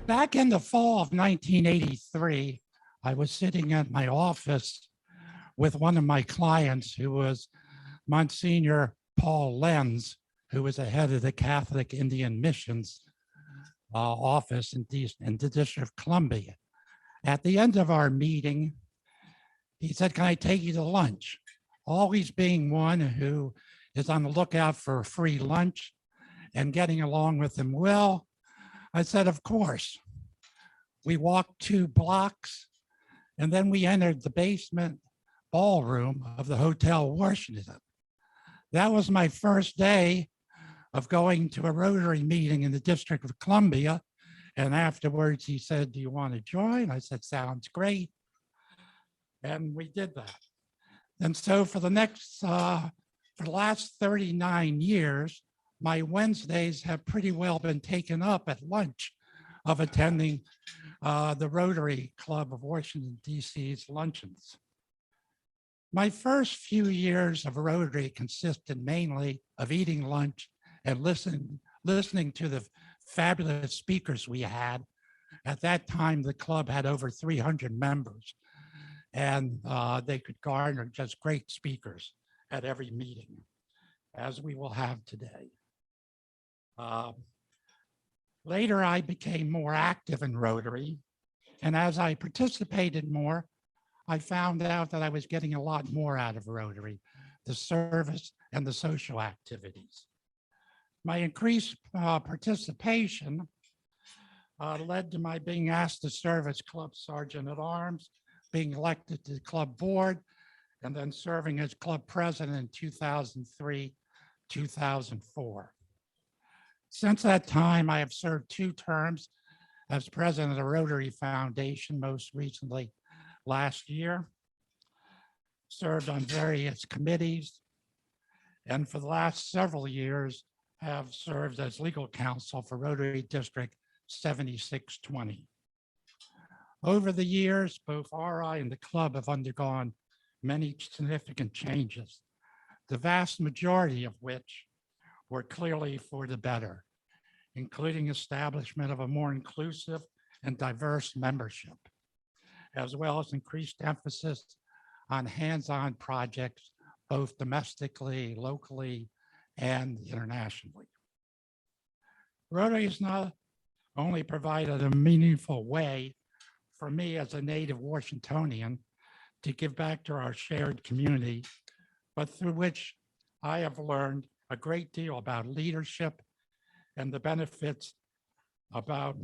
Back in the fall of 1983, I was sitting at my office with one of my clients who was Monsignor Paul Lenz, who was the head of the Catholic Indian Missions office in the District of Columbia. At the end of our meeting, he said, "Can I take you to lunch?" Always being one who is on the lookout for a free lunch and getting along with him well, I said, "Of course." We walked 2 blocks and then we entered the basement ballroom of the Hotel Washington. That was my first day of going to a Rotary meeting in the District of Columbia. And afterwards he said, "Do you want to join?" I said, "Sounds great." And we did that. And so for the last 39 years, my Wednesdays have pretty well been taken up at lunch of attending the Rotary Club of Washington, D.C.'s luncheons. My first few years of Rotary consisted mainly of eating lunch and listening to the fabulous speakers we had. At that time, the club had over 300 members, and they could garner just great speakers at every meeting, as we will have today. Later, I became more active in Rotary, and as I participated more, I found out that I was getting a lot more out of Rotary, the service and the social activities. My increased participation led to my being asked to serve as club sergeant at arms, being elected to the club board, and then serving as club president in 2003, 2004. Since that time, I have served 2 terms as president of the Rotary Foundation, most recently last year, served on various committees, and for the last several years have served as legal counsel for Rotary District 7620. Over the years, both RI and the club have undergone many significant changes, the vast majority of which were clearly for the better, including establishment of a more inclusive and diverse membership, as well as increased emphasis on hands-on projects, both domestically, locally, and internationally. Rotary has not only provided a meaningful way for me as a native Washingtonian to give back to our shared community, but through which I have learned a great deal about leadership and the benefits from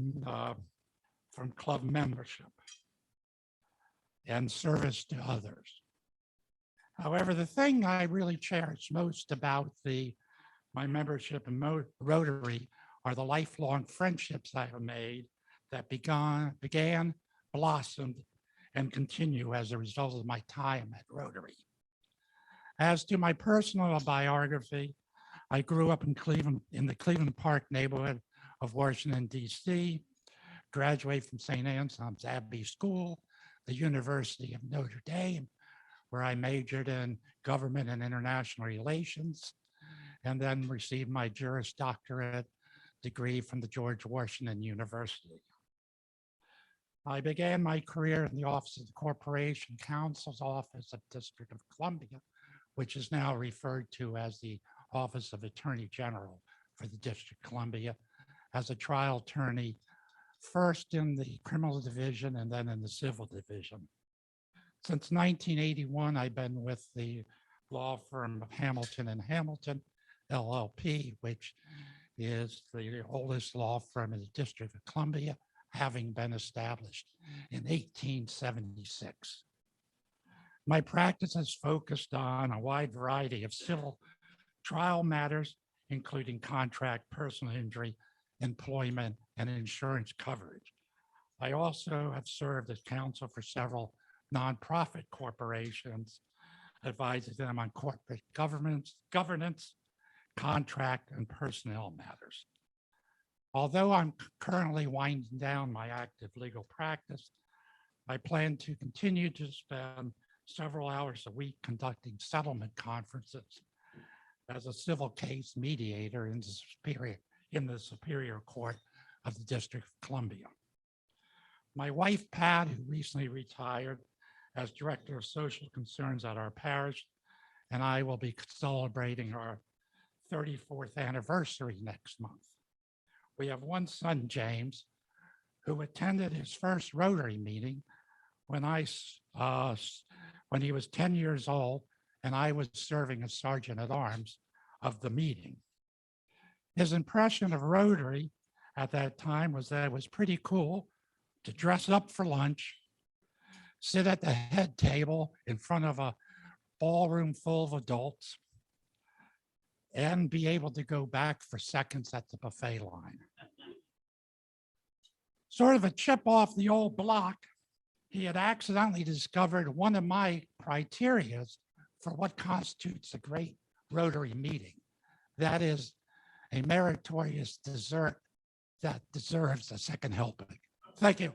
club membership and service to others. However, the thing I really cherish most about my membership in Rotary are the lifelong friendships I have made that began, blossomed, and continue as a result of my time at Rotary. As to my personal biography, I grew up in Cleveland, in the Cleveland Park neighborhood of Washington, D.C., graduated from St. Anselm's Abbey School, the University of Notre Dame, where I majored in government and international relations, and then received my Juris Doctorate degree from the George Washington University. I began my career in the Office of the Corporation Counsel's Office of District of Columbia, which is now referred to as the Office of Attorney General for the District of Columbia, as a trial attorney, first in the criminal division and then in the civil division. Since 1981, I've been with the law firm of Hamilton and Hamilton, LLP, which is the oldest law firm in the District of Columbia, having been established in 1876. My practice is focused on a wide variety of civil trial matters, including contract, personal injury, employment, and insurance coverage. I also have served as counsel for several nonprofit corporations, advising them on corporate governance, contract, and personnel matters. Although I'm currently winding down my active legal practice, I plan to continue to spend several hours a week conducting settlement conferences as a civil case mediator in the Superior Court of the District of Columbia. My wife, Pat, who recently retired as Director of Social Concerns at our parish, and I will be celebrating our 34th anniversary next month. We have one son, James, who attended his first Rotary meeting when when he was 10 years old, and I was serving as Sergeant at Arms of the meeting. His impression of Rotary at that time was that it was pretty cool to dress up for lunch, sit at the head table in front of a ballroom full of adults, and be able to go back for seconds at the buffet line. Sort of a chip off the old block, he had accidentally discovered one of my criteria for what constitutes a great Rotary meeting. That is a meritorious dessert that deserves a second helping. Thank you.